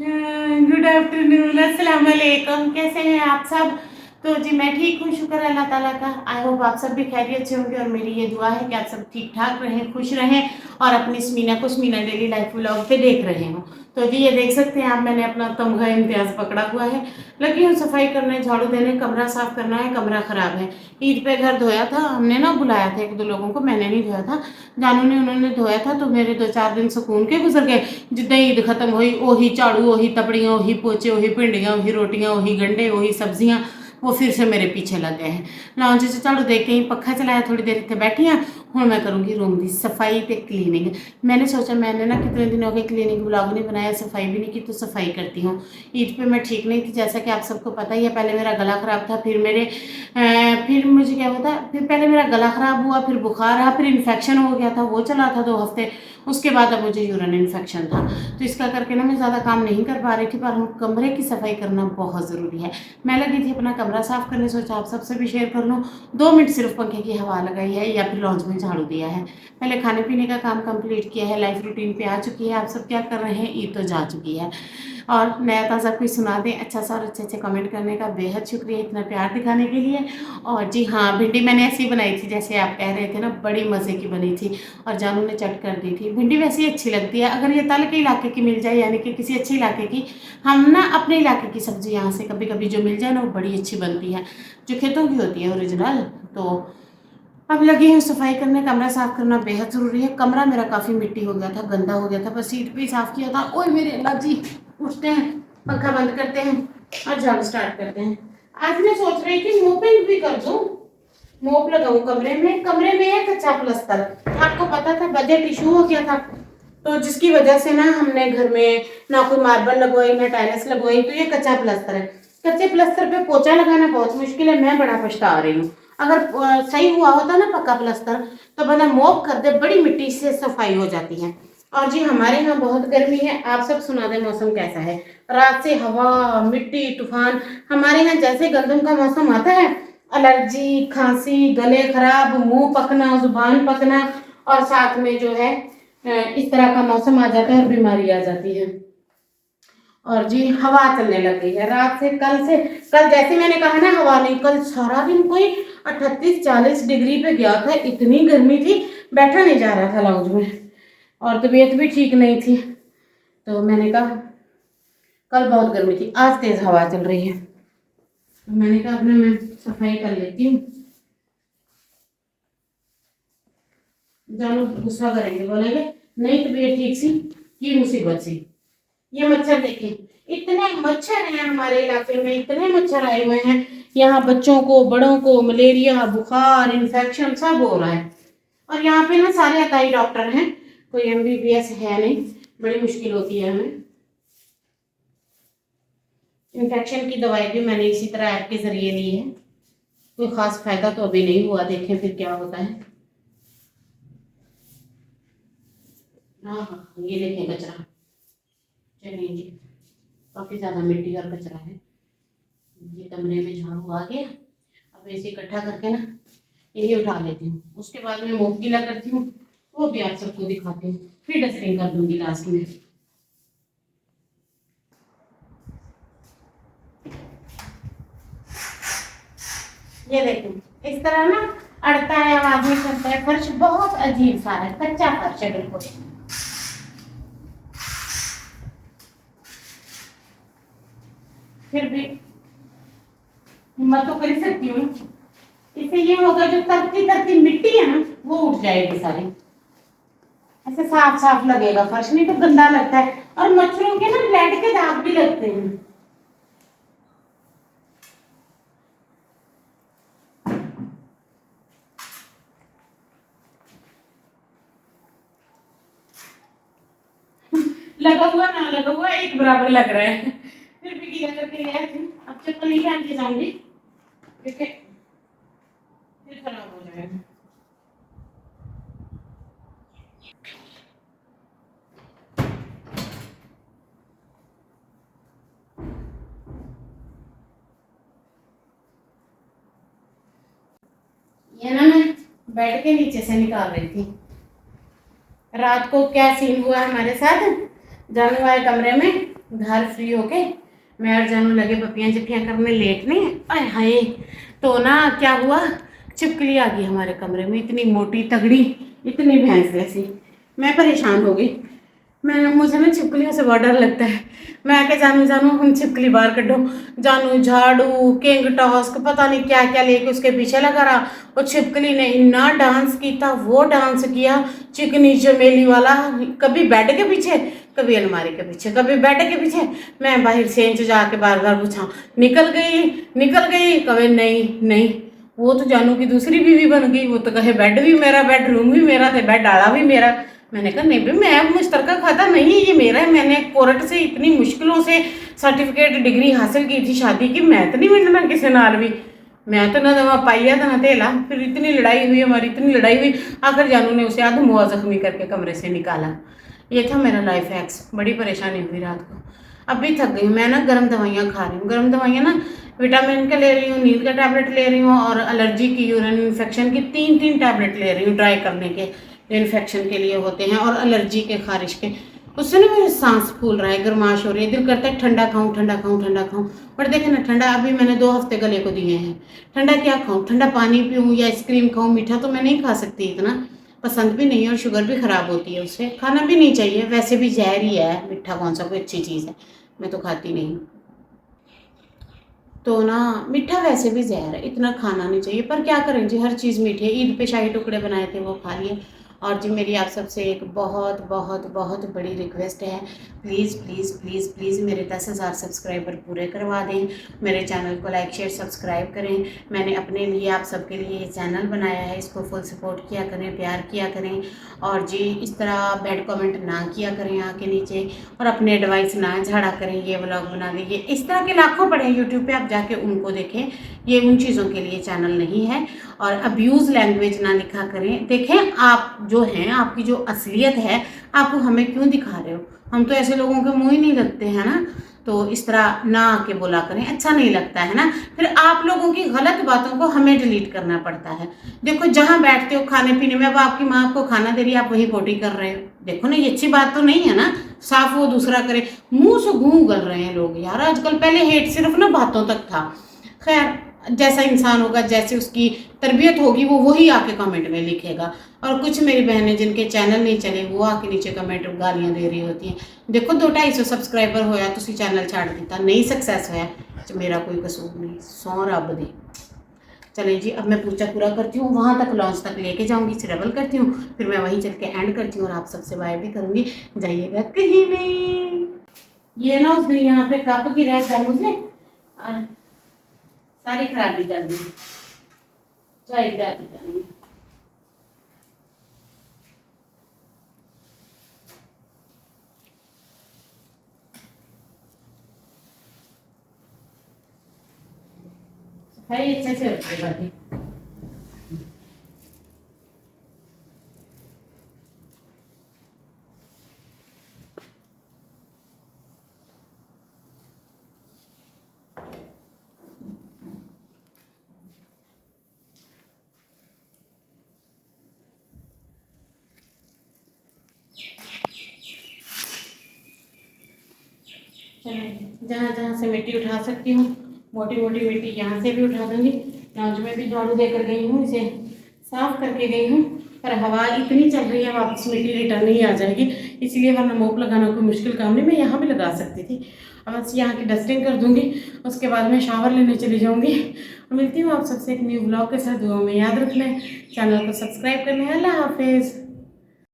Good afternoon, अस्सलाम वालेकुम। कैसे हैं आप सब? तो जी मैं ठीक हूँ, शुक्र है अल्लाह ताला का। आई होप आप सब भी खैरियत से होंगे और मेरी ये दुआ है कि आप सब ठीक ठाक रहें, खुश रहें और अपनी स्मीना डेली लाइफ व्लॉग पे देख रहे हो। तो जी ये देख सकते हैं आप, मैंने अपना तमगा इम्तियाज़ पकड़ा हुआ है। लगी हूँ सफाई करने, झाड़ू देने, कमरा साफ करना है। कमरा ख़राब है। ईद पे घर धोया था हमने ना, बुलाया था एक दो लोगों को, मैंने नहीं धोया था, जानू ने, उन्होंने धोया था। तो मेरे 2-4 दिन सुकून के गुजर गए। जिद्दां ईद खत्म हुई, ओही झाड़ू, ओही तपड़ियाँ, ओही पोचे, ओही भिंडियाँ, ओही रोटियाँ, ओही गंढे, ओही सब्जियाँ, वो फिर से मेरे पीछे लग गए हैं। लॉन्च से झाड़ू दे के ही पक्खा चलाया, थोड़ी देर इतने बैठी हाँ। हूँ मैं करूँगी रूम की सफाई ते क्लीनिंग। मैंने सोचा, मैंने ना कितने दिन हो गए क्लीनिंग ब्लॉग नहीं बनाया, सफाई भी नहीं की, तो सफाई करती हूँ। ईद पे मैं ठीक नहीं थी, जैसा कि आप सबको पता ही है। पहले मेरा गला ख़राब था, फिर मुझे क्या होता, फिर पहले मेरा गला ख़राब हुआ, फिर बुखार रहा, फिर इन्फेक्शन हो गया था, वो चला था 2 हफ्ते। उसके बाद अब मुझे यूरिन इन्फेक्शन था। तो इसका करके ना मैं ज़्यादा काम नहीं कर पा रही थी, पर कमरे की सफाई करना बहुत ज़रूरी है। मैं लगी थी अपना कमरा साफ़ करने, सोचा आप सबसे भी शेयर कर लूँ। 2 मिनट सिर्फ पंखे की हवा लगाई है या फिर लॉन्च में झाड़ू दिया है। पहले खाने पीने का काम कंप्लीट किया है, लाइफ रूटीन पे आ चुकी है। आप सब क्या कर रहे हैं? ईद तो जा चुकी है। और नया ताज़ा कोई सुना दें अच्छा सा, और अच्छे अच्छे कमेंट करने का बेहद शुक्रिया, इतना प्यार दिखाने के लिए। और जी हाँ, भिंडी मैंने ऐसी बनाई थी जैसे आप कह रहे थे ना, बड़ी मज़े की बनी थी और जानू ने चट कर दी थी। भिंडी वैसे ही अच्छी लगती है अगर ये तल के इलाके की मिल जाए, यानी कि किसी अच्छे इलाके की। हम ना अपने इलाके की सब्ज़ी यहाँ से कभी कभी जो मिल जाए ना, वो बड़ी अच्छी बनती है, जो खेतों की होती है ओरिजिनल। तो अब लगी हूँ सफाई करने, कमरा साफ करना बेहद ज़रूरी है। कमरा मेरा काफ़ी मिट्टी हो गया था, गंदा हो गया था, बस सीट पे ही साफ किया था। ओए मेरे अल्लाह जी, उठते हैं, पंखा बंद करते हैं और झाड़ू स्टार्ट करते हैं। आज मैं सोच रही थी मोपिंग भी कर दूँ, मोप लगाऊं कमरे में। कमरे में है कच्चा प्लस्तर, आपको पता था, बजट इशू हो गया था। तो जिसकी वजह से ना हमने घर में ना कोई मार्बल लगवाई ना टाइल्स लगवाई, तो ये कच्चा प्लस्तर है। कच्चे प्लस्तर पे पोछा लगाना बहुत मुश्किल है, मैं बड़ा पछता रही हूँ। अगर सही हुआ होता ना पक्का प्लस्तर, तो बंदा मोप कर दे, बड़ी मिट्टी से सफाई हो जाती है। और जी हमारे यहाँ बहुत गर्मी है, आप सब सुना दें मौसम कैसा है। रात से हवा, मिट्टी, तूफान। हमारे यहाँ जैसे गंदम का मौसम आता है, एलर्जी, खांसी, गले खराब, मुंह पकना, जुबान पकना, और साथ में जो है इस तरह का मौसम आ जाता है और बीमारी आ जाती है। और जी हवा चलने लग गई है रात से, कल जैसे मैंने कहा ना, हवा नहीं, कल सारा दिन कोई 38-40 डिग्री पे गया था, इतनी गर्मी थी, बैठा नहीं जा रहा था लाउंज में। और तबीयत भी ठीक नहीं थी, तो मैंने कहा कल बहुत गर्मी थी, आज तेज हवा चल रही है, तो मैंने कहा अपने मैं सफाई कर लेती हूँ। जानू गुस्सा करेंगे, बोलेंगे नहीं तबीयत ठीक सी, की मुसीबत सी। ये मच्छर देखें, इतने मच्छर हैं हमारे इलाके में, इतने मच्छर आए हुए हैं। यहाँ बच्चों को, बड़ों को मलेरिया, बुखार, इन्फेक्शन सब हो रहा है। और यहाँ पे ना सारे अताई डॉक्टर हैं, कोई एमबीबीएस है नहीं, बड़ी मुश्किल होती है हमें। इन्फेक्शन की दवाई भी मैंने इसी तरह ऐप के जरिए ली है, कोई खास फायदा तो अभी नहीं हुआ, देखें फिर क्या होता है। हाँ हाँ, ये देखें कचरा, चलिए जी, काफी ज्यादा मिट्टी और कचरा है। ये कमरे में झाड़ू आ गया, अब इसे इकट्ठा करके ना यही उठा लेती हूँ, उसके बाद में मोप गीला करती हूँ, वो भी आप सबको दिखाती हूँ, फिर डस्टिंग कर दूंगी लास्ट में। ये देखो इस तरह ना अड़ता है, आवाज नहीं करता है, फर्श बहुत अजीब सा है, कच्चा फर्श है बिल्कुल। फिर भी हिम्मत तो कर ही सकती हूँ, इससे ये होगा जो तरती तरती मिट्टी है ना, वो उठ जाएगी सारी, ऐसे साफ साफ लगेगा फर्श, नहीं तो गंदा लगता है। और मच्छरों के ना ब्लड के दाग भी लगते हैं। लगा हुआ ना लगा हुआ एक बराबर लग रहा है, फिर भी गीला करके ले आई थी। अब चप्पल नहीं पहन के जाऊंगी क्योंकि फिर खराब हो जाएगा। ये ना मैं बेड के नीचे से निकाल रही थी। रात को क्या सीन हुआ हमारे साथ, जानू आए कमरे में, घर फ्री होके मैं और जानू लगे पपियाँ जपियाँ करने लेटने। आय हाय, तो ना क्या हुआ, छिपकली आ गई हमारे कमरे में, इतनी मोटी तगड़ी, इतनी भैंस जैसी। मैं परेशान हो गई। मुझे ना छिपकलियों से बहुत डर लगता है। मैं आके जानू जानू हम छिपकली बाहर कढो। जानू झाड़ू किंग टास्क पता नहीं क्या क्या लेके उसके पीछे लगा रहा। और छिपकली ने इतना डांस किया, वो डांस किया चिकनी चमेली वाला, कभी बेड के पीछे, कभी अलमारी के पीछे, कभी बेड के पीछे। मैं बाहर से जाके बार बार पूछा, निकल गई निकल गई, कभी नहीं नहीं। वो तो जानू की दूसरी बीवी बन गई। वो तो कहे बेड भी मेरा, बेडरूम भी मेरा, थे बेड डाला भी मेरा। मैंने कहा नहीं भाई, मैं मुश्तरका खाता नहीं, ये मेरा है। मैंने कोर्ट से इतनी मुश्किलों से सर्टिफिकेट डिग्री हासिल की थी शादी की, मैं तो नहीं मिलना किसी नाल भी। मैं तो ना दवा पाइया था ना तेला। फिर इतनी लड़ाई हुई हमारी, इतनी लड़ाई हुई, आखिर जानू ने उसे आधा मुआ जख्मी करके कमरे से निकाला। ये था मेरा लाइफ हैक्स। बड़ी परेशानी हुई रात को। अभी थक गई मैं ना, गर्म दवाइयाँ खा रही हूँ। गर्म दवाइयाँ ना विटामिन का ले रही हूँ, नींद का टैबलेट ले रही हूँ, और एलर्जी की, यूरिन इन्फेक्शन की 3 टैबलेट ले रही हूँ ड्राई करने के, जो इन्फेक्शन के लिए होते हैं, और एलर्जी के, खारिश के। उससे ना मेरी सांस फूल रहा है, गर्माश हो रही है, दिल करता है ठंडा खाऊं ठंडा खाऊं ठंडा खाऊं। पर देखे ना, ठंडा अभी मैंने 2 हफ्ते गले को दिए हैं। ठंडा क्या खाऊं, ठंडा पानी पीऊँ या आइसक्रीम खाऊं? मीठा तो मैं नहीं खा सकती, इतना पसंद भी नहीं है, और शुगर भी ख़राब होती है उससे, खाना भी नहीं चाहिए। वैसे भी जहर ही है, मीठा कौन सा कोई अच्छी चीज़ है, मैं तो खाती नहीं। तो ना मीठा वैसे भी जहर है, इतना खाना नहीं चाहिए, पर क्या करें जी, हर चीज़ मीठी है। ईद पे शाही टुकड़े बनाए थे, वो खा लिए। और जी मेरी आप सबसे एक बहुत बहुत बहुत बड़ी रिक्वेस्ट है, प्लीज़ प्लीज़ प्लीज़ प्लीज़ मेरे 10,000 सब्सक्राइबर पूरे करवा दें। मेरे चैनल को लाइक शेयर सब्सक्राइब करें। मैंने अपने लिए, आप सबके लिए ये चैनल बनाया है, इसको फुल सपोर्ट किया करें, प्यार किया करें। और जी इस तरह बैड कमेंट ना किया करें आके नीचे, और अपने एडवाइस ना झाड़ा करें। ये व्लॉग बना दीजिए, इस तरह के लाखों पड़े हैं यूट्यूब पे, आप जाके उनको देखें। ये उन चीज़ों के लिए चैनल नहीं है। और अब्यूज़ लैंग्वेज ना लिखा करें। देखें आप जो हैं, आपकी जो असलियत है, आप वो हमें क्यों दिखा रहे हो? हम तो ऐसे लोगों के मुँह ही नहीं लगते हैं ना। तो इस तरह ना आके बोला करें, अच्छा नहीं लगता है ना। फिर आप लोगों की गलत बातों को हमें डिलीट करना पड़ता है। देखो जहाँ बैठते हो खाने पीने में, अब आपकी माँ आपको खाना दे रही है, आप वही पोटी कर रहे हो। देखो ना, ये अच्छी बात तो नहीं है ना। साफ वो दूसरा करे, मुंह से घूं उगल रहे हैं लोग यार आजकल। पहले हेट सिर्फ ना बातों तक था। खैर, जैसा इंसान होगा, जैसे उसकी तरबियत होगी, वो वही आके कमेंट में लिखेगा। और कुछ मेरी बहनें जिनके चैनल नहीं चले, वो आके नीचे कमेंट गालियां दे रही होती हैं। देखो 200-250 सब्सक्राइबर होया, तुसी चैनल छाड़ दिता, नहीं सक्सैस होया, तो मेरा कोई कसूर नहीं, सौ रब दे। चलें जी, अब मैं पूजा पूरा करती हूँ, वहाँ तक लॉन्च तक लेके जाऊँगी, ट्रेवल करती हूँ, फिर मैं वहीं चल के एंड करती हूँ, और आप सबसे बाय भी करूँगी। जाइएगा कहीं नहीं। ये ना उसने यहाँ पे कप की रह कर मुझे सारी खराबी कर दी। सफाई अच्छे से होती है। जहाँ जहाँ से मिट्टी उठा सकती हूँ, मोटी मोटी मिट्टी यहाँ से भी उठा दूँगी। लॉन्च में भी झाड़ू देकर गई हूँ, इसे साफ करके गई हूँ, पर हवा इतनी चल रही है, वापस मिट्टी रिटर्न नहीं आ जाएगी, इसलिए वरना मोप लगाना कोई मुश्किल काम नहीं, मैं यहाँ भी लगा सकती थी। अब बस यहाँ की डस्टिंग कर दूँगी, उसके बाद मैं शावर लेने चली जाऊँगी। मिलती हूँ आप सबसे एक न्यू ब्लॉग के साथ। दुआ में याद रख लें, चैनल को सब्सक्राइब कर लें। अल्लाह हाफिज़।